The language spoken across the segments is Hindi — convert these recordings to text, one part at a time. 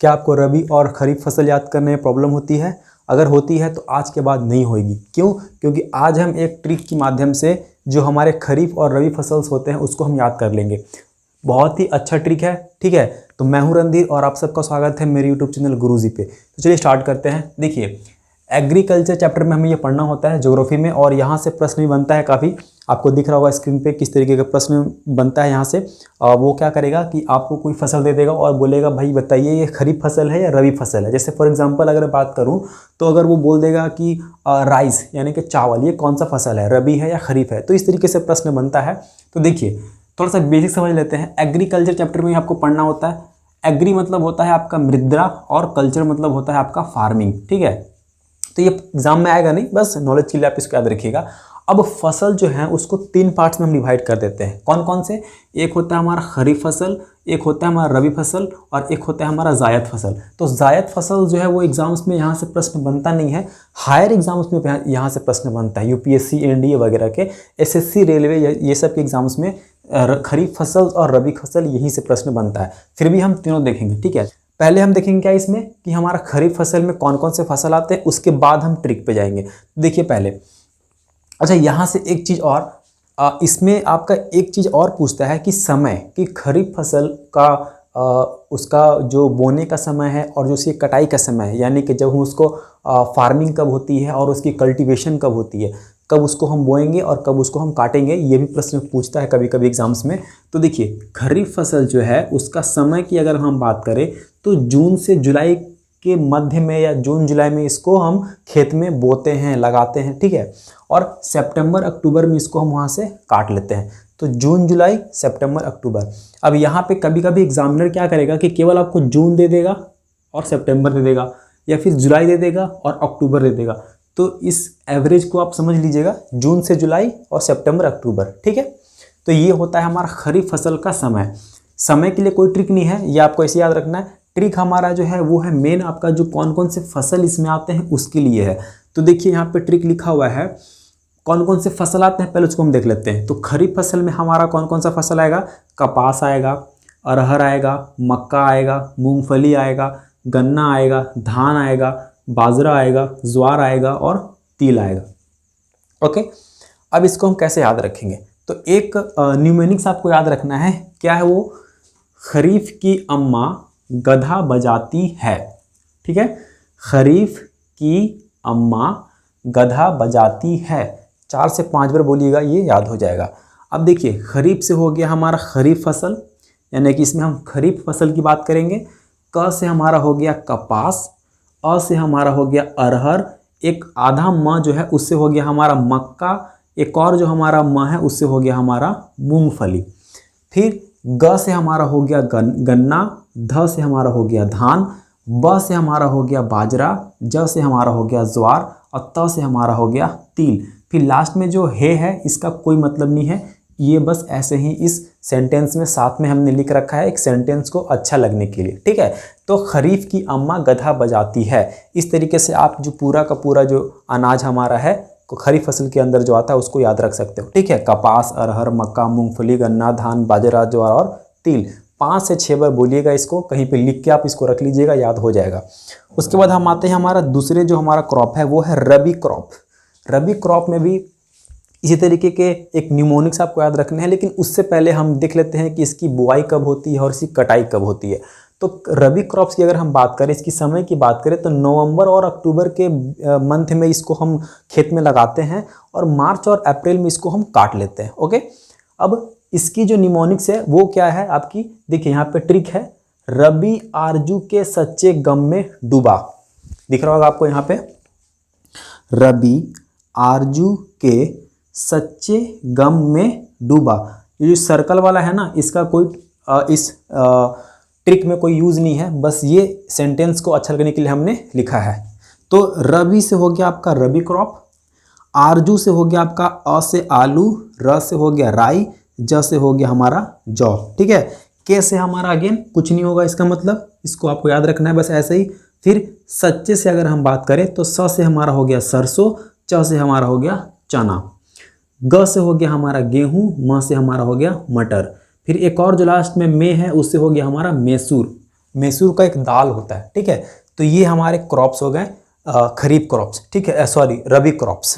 क्या आपको रबी और खरीफ फसल याद करने में प्रॉब्लम होती है? अगर होती है तो आज के बाद नहीं होगी। क्यों? क्योंकि आज हम एक ट्रिक के माध्यम से जो हमारे खरीफ और रबी फसल्स होते हैं उसको हम याद कर लेंगे। बहुत ही अच्छा ट्रिक है, ठीक है। तो मैं हूं रणधीर और आप सबका स्वागत है मेरे यूट्यूब चैनल गुरुजी पे। तो चलिए स्टार्ट करते हैं। देखिए, एग्रीकल्चर चैप्टर में हमें ये पढ़ना होता है ज्योग्राफी में, और यहाँ से प्रश्न भी बनता है काफ़ी। आपको दिख रहा होगा स्क्रीन पे किस तरीके का प्रश्न बनता है यहाँ से। वो क्या करेगा कि आपको कोई फसल दे देगा और बोलेगा भाई बताइए ये खरीफ फसल है या रबी फसल है। जैसे फॉर एग्जांपल अगर बात करूँ तो अगर वो बोल देगा कि राइस यानी कि चावल, ये कौन सा फसल है, रबी है या खरीफ है, तो इस तरीके से प्रश्न बनता है। तो देखिए थोड़ा सा बेसिक समझ लेते हैं। एग्रीकल्चर चैप्टर में आपको पढ़ना होता है। एग्री मतलब होता है आपका मृदा और कल्चर मतलब होता है आपका फार्मिंग, ठीक है। तो ये एग्जाम में आएगा नहीं, बस नॉलेज के लिए आप इसको याद रखिएगा। अब फसल जो है उसको 3 पार्ट्स में हम डिवाइड कर देते हैं। कौन कौन से? एक होता है हमारा खरीफ फसल, एक होता है हमारा रबी फसल और एक होता है हमारा जायद फसल। तो जायद फसल जो है वो एग्जाम्स में यहाँ से प्रश्न बनता नहीं है, हायर एग्जाम्स में यहाँ से प्रश्न बनता है। यूपीएससी, एनडीए वगैरह के, एसएससी, रेलवे, ये सब के एग्जाम्स में खरीफ फसल और रबी फसल यहीं से प्रश्न बनता है। फिर भी हम तीनों देखेंगे, ठीक है। पहले हम देखेंगे क्या इसमें कि हमारा खरीफ फसल में कौन कौन से फसल आते हैं, उसके बाद हम ट्रिक पे जाएंगे। देखिए पहले, अच्छा यहाँ से एक चीज़ और, इसमें आपका एक चीज़ और पूछता है कि समय, कि खरीफ फसल का उसका जो बोने का समय है और जो उसकी कटाई का समय है, यानी कि जब हम उसको फार्मिंग कब होती है और उसकी कल्टीवेशन कब होती है, कब उसको हम बोएंगे और कब उसको हम काटेंगे, ये भी प्रश्न पूछता है कभी कभी एग्जाम्स में। तो देखिए खरीफ फसल जो है उसका समय की अगर हम बात करें तो जून से जुलाई के मध्य में या जून जुलाई में इसको हम खेत में बोते हैं, लगाते हैं, ठीक है। और सितंबर अक्टूबर में इसको हम वहाँ से काट लेते हैं। तो जून जुलाई सितंबर अक्टूबर। अब यहाँ पे कभी कभी एग्जामिनर क्या करेगा कि केवल आपको जून दे देगा और सितंबर दे देगा, या फिर जुलाई दे देगा और अक्टूबर दे देगा। तो इस एवरेज को आप समझ लीजिएगा, जून से जुलाई और सितंबर अक्टूबर, ठीक है। तो ये होता है हमारा खरीफ फसल का समय। समय के लिए कोई ट्रिक नहीं है, ये आपको ऐसे याद रखना है। ट्रिक हमारा जो है वो है मेन आपका जो कौन कौन से फसल इसमें आते हैं उसके लिए है। तो देखिए यहाँ पे ट्रिक लिखा हुआ है, कौन कौन से फसल आते हैं पहले उसको हम देख लेते हैं। तो खरीफ फसल में हमारा कौन कौन सा फसल आएगा? कपास आएगा, अरहर आएगा, मक्का आएगा, मूंगफली आएगा, गन्ना आएगा, धान आएगा, बाजरा आएगा, ज्वार आएगा और तिल आएगा। ओके, अब इसको हम कैसे याद रखेंगे? तो एक न्यूमेरिक्स आपको याद रखना है। क्या है वो? खरीफ की अम्मा गधा बजाती है, ठीक है। खरीफ की अम्मा गधा बजाती है, 4 से 5 बार बोलिएगा, ये याद हो जाएगा। अब देखिए खरीफ से हो गया हमारा खरीफ फसल, यानी कि इसमें हम खरीफ फसल की बात करेंगे। क से हमारा हो गया कपास, अ से हमारा हो गया अरहर, एक आधा म जो है उससे हो गया हमारा मक्का, एक और जो हमारा म है उससे हो गया हमारा मूंगफली। फिर ग से हमारा हो गया गन्ना, ध से हमारा हो गया धान, ब से हमारा हो गया बाजरा, ज से हमारा हो गया ज्वार और त से हमारा हो गया तिल। फिर लास्ट में जो है इसका कोई मतलब नहीं है, ये बस ऐसे ही इस सेंटेंस में साथ में हमने लिख रखा है एक सेंटेंस को अच्छा लगने के लिए, ठीक है। तो खरीफ की अम्मा गधा बजाती है, इस तरीके से आप जो पूरा का पूरा जो अनाज हमारा है खरीफ फसल के अंदर जो आता है उसको याद रख सकते हो, ठीक है। कपास, अरहर, मक्का, मूंगफली, गन्ना, धान, बाजरा, ज्वार और तिल। 5 से 6 बार बोलिएगा इसको, कहीं पे लिख के आप इसको रख लीजिएगा, याद हो जाएगा। उसके बाद हम आते हैं हमारा दूसरे जो हमारा क्रॉप है वो है रबी क्रॉप। रबी क्रॉप में भी इसी तरीके के एक न्यूमोनिक्स आपको याद रखने हैं, लेकिन उससे पहले हम देख लेते हैं कि इसकी बुआई कब होती है और इसकी कटाई कब होती है। तो रबी क्रॉप्स की अगर हम बात करें, इसकी समय की बात करें, तो नवंबर और अक्टूबर के मंथ में इसको हम खेत में लगाते हैं और मार्च और अप्रैल में इसको हम काट लेते हैं। ओके, अब इसकी जो निमोनिक्स है वो क्या है आपकी? देखिए यहाँ पे ट्रिक है, रबी आरजू के सच्चे गम में डूबा। दिख रहा होगा आपको यहाँ पे, रबी आरजू के सच्चे गम में डूबा। ये जो सर्कल वाला है ना, इसका कोई इस ट्रिक में कोई यूज़ नहीं है, बस ये सेंटेंस को अच्छा लगने के लिए हमने लिखा है। तो रबी से हो गया आपका रबी क्रॉप, आरजू से हो गया आपका अ से आलू, र से हो गया राई, ज से हो गया हमारा जौ, ठीक है। के से हमारा अगेन कुछ नहीं होगा, इसका मतलब इसको आपको याद रखना है बस ऐसे ही। फिर सच्चे से अगर हम बात करें तो स से हमारा हो गया सरसों, च से हमारा हो गया चना, ग से हो गया हमारा गेहूं, म से हमारा हो गया मटर। फिर एक और जो लास्ट में है उससे हो गया हमारा मैसूर। मैसूर का एक दाल होता है, ठीक है। तो ये हमारे क्रॉप्स हो गए खरीफ क्रॉप्स, ठीक है, सॉरी रबी क्रॉप्स।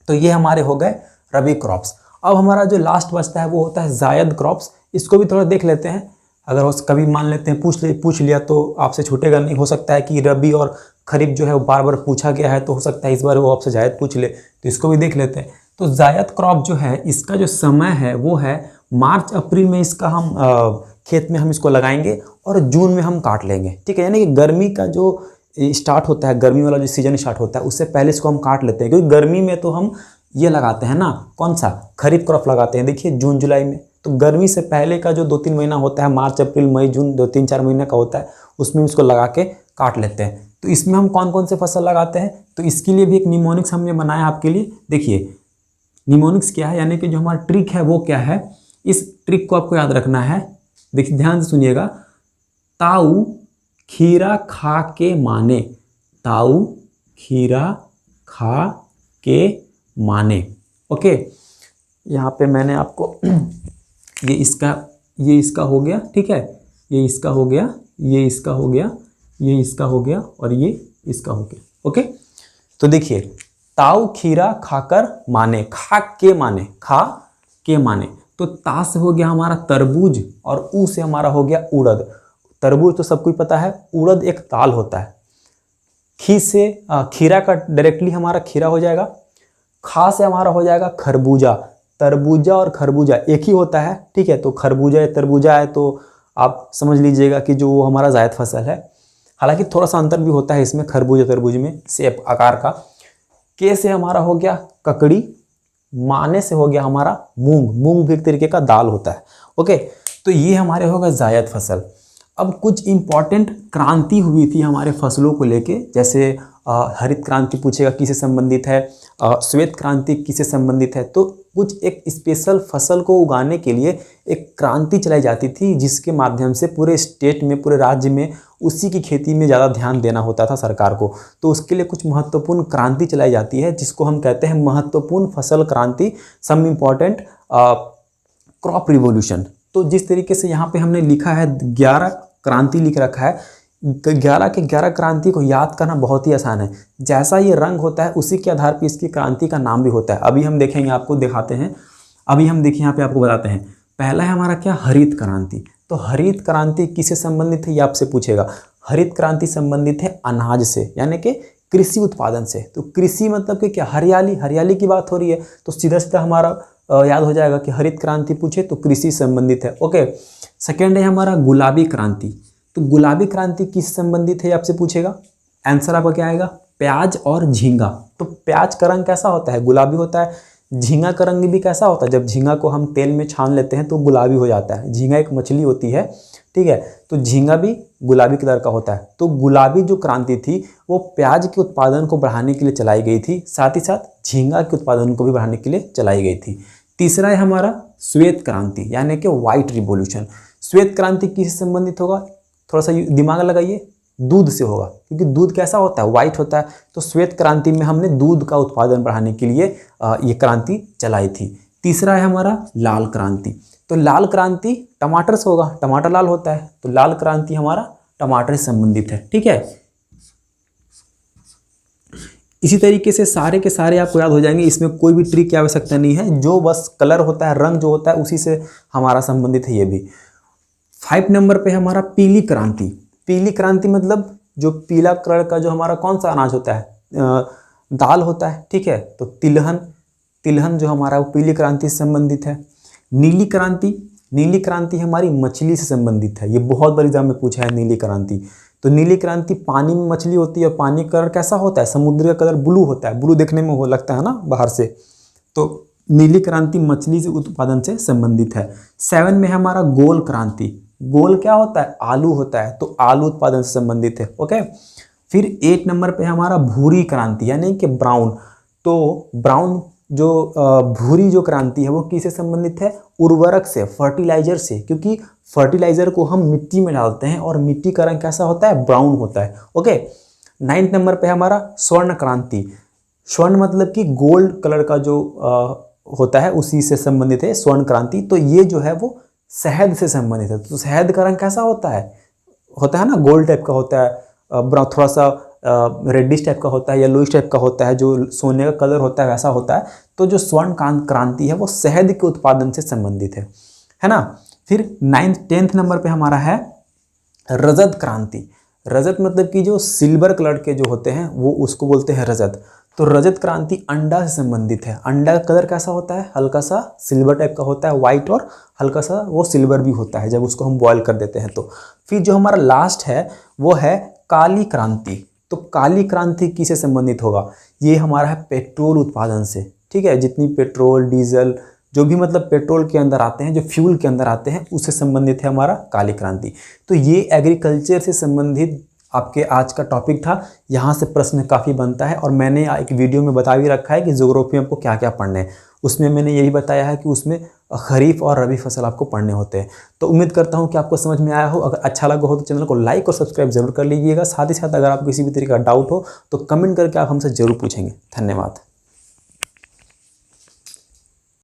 तो ये हमारे हो गए रबी क्रॉप्स। अब हमारा जो लास्ट बचता है वो होता है जायद क्रॉप्स। इसको भी थोड़ा देख लेते हैं, अगर कभी मान लेते हैं पूछ लिया तो आपसे छूटेगा नहीं। हो सकता है कि रबी और खरीफ जो है वो बार बार पूछा गया है, तो हो सकता है इस बार वो आपसे जायद पूछ ले, तो इसको भी देख लेते हैं। तो जायद क्रॉप जो है इसका जो समय है वो है मार्च अप्रैल में, इसका हम खेत में हम इसको लगाएंगे और जून में हम काट लेंगे, ठीक है। यानी कि गर्मी का जो स्टार्ट होता है, गर्मी वाला जो सीजन स्टार्ट होता है उससे पहले इसको हम काट लेते हैं, क्योंकि गर्मी में तो हम ये लगाते हैं ना, कौन सा खरीफ क्रॉप लगाते हैं, देखिए जून जुलाई में। तो गर्मी से पहले का जो 2-3 महीना होता है, मार्च अप्रैल मई जून, 2-3-4 महीने का होता है, उसमें इसको लगा के काट लेते हैं। तो इसमें हम कौन कौन से फसल लगाते हैं, तो इसके लिए भी एक निमोनिक्स हमने बनाया आपके लिए। देखिए निमोनिक्स क्या है, यानी कि जो हमारा ट्रिक है वो क्या है, इस ट्रिक को आपको याद रखना है। देखिए ध्यान से सुनिएगा, ताऊ खीरा खा के माने, ताऊ खीरा खा के माने। ओके, यहाँ पे मैंने आपको ये इसका हो गया, ठीक है, ये इसका हो गया, ये इसका हो गया, ये इसका हो गया और ये इसका हो गया। ओके, तो देखिए ताऊ खीरा खाकर माने, खा के माने। तो ता से हो गया हमारा तरबूज और ऊ से हमारा हो गया उड़द। तरबूज तो सबको ही पता है, उड़द एक दाल होता है। खीरा का डायरेक्टली हमारा खीरा हो जाएगा, खा से हमारा हो जाएगा खरबूजा। तरबूजा और खरबूजा एक ही होता है, ठीक है। तो खरबूजा या तरबूजा है तो आप समझ लीजिएगा कि जो वो हमारा जायद फसल है। हालांकि थोड़ा सा अंतर भी होता है इसमें खरबूजा तरबूज में, शेप आकार का। के से हमारा हो गया ककड़ी, माने से हो गया हमारा मूंग। मूंग भी एक तरीके का दाल होता है। ओके, तो ये हमारे होगा जायद फसल। अब कुछ इंपॉर्टेंट क्रांति हुई थी हमारे फसलों को लेके, जैसे हरित क्रांति पूछेगा किससे संबंधित है, श्वेत क्रांति किससे संबंधित है। तो कुछ एक स्पेशल फसल को उगाने के लिए एक क्रांति चलाई जाती थी, जिसके माध्यम से पूरे स्टेट में, पूरे राज्य में उसी की खेती में ज़्यादा ध्यान देना होता था सरकार को। तो उसके लिए कुछ महत्वपूर्ण क्रांति चलाई जाती है, जिसको हम कहते हैं महत्वपूर्ण फसल क्रांति, सम इम्पॉर्टेंट क्रॉप रिवोल्यूशन। तो जिस तरीके से यहाँ पे हमने लिखा है 11 क्रांति लिख रखा है, 11 के 11 क्रांति को याद करना बहुत ही आसान है। जैसा ये रंग होता है उसी के आधार पर इसकी क्रांति का नाम भी होता है। अभी हम देखेंगे, आपको दिखाते हैं। अभी हम देखिए यहाँ पे आपको बताते हैं। पहला है हमारा क्या, हरित क्रांति। तो हरित क्रांति किससे संबंधित है ये आपसे पूछेगा। हरित क्रांति संबंधित है अनाज से, यानी कि कृषि उत्पादन से। तो कृषि मतलब कि क्या, हरियाली, हरियाली की बात हो रही है, तो सीधा सीधा हमारा याद हो जाएगा कि हरित क्रांति पूछे तो कृषि संबंधित है। ओके, सेकेंड है हमारा गुलाबी क्रांति। तो गुलाबी क्रांति किस संबंधित है आपसे पूछेगा। आंसर आपका क्या आएगा, प्याज और झींगा। तो प्याज का रंग कैसा होता है, गुलाबी होता है। झींगा का रंग भी कैसा होता है, जब झींगा को हम तेल में छान लेते हैं तो गुलाबी हो जाता है। झींगा एक मछली होती है, ठीक है, तो झींगा भी गुलाबी कलर का होता है। तो गुलाबी जो क्रांति थी वो प्याज के उत्पादन को बढ़ाने के लिए चलाई गई थी, साथ ही साथ झींगा के उत्पादन को भी बढ़ाने के लिए चलाई गई थी। तीसरा है हमारा श्वेत क्रांति, यानी कि व्हाइट रिवॉल्यूशन। श्वेत क्रांति किससे संबंधित होगा, थोड़ा सा दिमाग लगाइए, दूध से होगा, क्योंकि दूध कैसा होता है, व्हाइट होता है। तो श्वेत क्रांति में हमने दूध का उत्पादन बढ़ाने के लिए ये क्रांति चलाई थी। तीसरा है हमारा लाल क्रांति। तो लाल क्रांति टमाटर से होगा, टमाटर लाल होता है, तो लाल क्रांति हमारा टमाटर से संबंधित है, ठीक है। इसी तरीके से सारे के सारे आपको याद हो जाएंगे, इसमें कोई भी ट्रिक की आवश्यकता नहीं है, जो बस कलर होता है, रंग जो होता है उसी से हमारा संबंधित है ये भी। 5 नंबर पे हमारा पीली क्रांति। पीली क्रांति मतलब जो पीला कलर का जो हमारा कौन सा अनाज होता है, दाल होता है, ठीक है। तो तिलहन जो हमारा वो पीली क्रांति से संबंधित है। नीली क्रांति, नीली क्रांति हमारी मछली से संबंधित है। ये बहुत बार एग्जाम में पूछा है नीली क्रांति। तो नीली क्रांति पानी में मछली होती है और पानी का कलर कैसा होता है, समुद्र का कलर ब्लू होता है, ब्लू देखने में हो लगता है ना बाहर से। तो नीली क्रांति मछली से उत्पादन से संबंधित है। 7 में हमारा गोल क्रांति। गोल क्या होता है, आलू होता है, तो आलू उत्पादन से संबंधित है। ओके, फिर 8 नंबर पे हमारा भूरी क्रांति, यानी कि ब्राउन। तो ब्राउन जो भूरी जो क्रांति है वो किससे संबंधित है, उर्वरक से, फर्टिलाइजर से, क्योंकि फर्टिलाइजर को हम मिट्टी में डालते हैं और मिट्टी का रंग कैसा होता है, ब्राउन होता है। ओके, 9 नंबर पे हमारा स्वर्ण क्रांति। स्वर्ण मतलब कि गोल्ड कलर का जो होता है उसी से संबंधित है स्वर्ण क्रांति। तो ये जो है वो शहद से संबंधित है। तो शहद का रंग कैसा होता है, होता है ना, गोल्ड टाइप का होता है, थोड़ा सा रेडिश टाइप का होता है, येलोइश टाइप का होता है, जो सोने का कलर होता है वैसा होता है। तो जो स्वर्ण क्रांति है वो शहद के उत्पादन से संबंधित है ना। फिर 10th नंबर पे हमारा है रजत क्रांति। रजत मतलब कि जो सिल्वर कलर के जो होते हैं वो उसको बोलते हैं रजत। तो रजत क्रांति अंडा से संबंधित है। अंडा का कलर कैसा होता है, हल्का सा सिल्वर टाइप का होता है, वाइट और हल्का सा वो सिल्वर भी होता है जब उसको हम बॉयल कर देते हैं तो। फिर जो हमारा लास्ट है वो है काली क्रांति। तो काली क्रांति किससे संबंधित होगा, ये हमारा है पेट्रोल उत्पादन से, ठीक है। जितनी पेट्रोल डीजल जो भी मतलब पेट्रोल के अंदर आते हैं, जो फ्यूल के अंदर आते हैं, उससे संबंधित है हमारा काली क्रांति। तो ये एग्रीकल्चर से संबंधित आपके आज का टॉपिक था। यहाँ से प्रश्न काफ़ी बनता है और मैंने एक वीडियो में बता भी रखा है कि ज्योग्राफी में आपको क्या क्या पढ़ने हैं। उसमें मैंने यही बताया है कि उसमें खरीफ और रबी फसल आपको पढ़ने होते हैं। तो उम्मीद करता हूँ कि आपको समझ में आया हो। अगर अच्छा लगा हो तो चैनल को लाइक और सब्सक्राइब जरूर कर लीजिएगा। साथ ही साथ अगर आपको किसी भी तरीके का डाउट हो तो कमेंट करके आप हमसे जरूर पूछेंगे। धन्यवाद।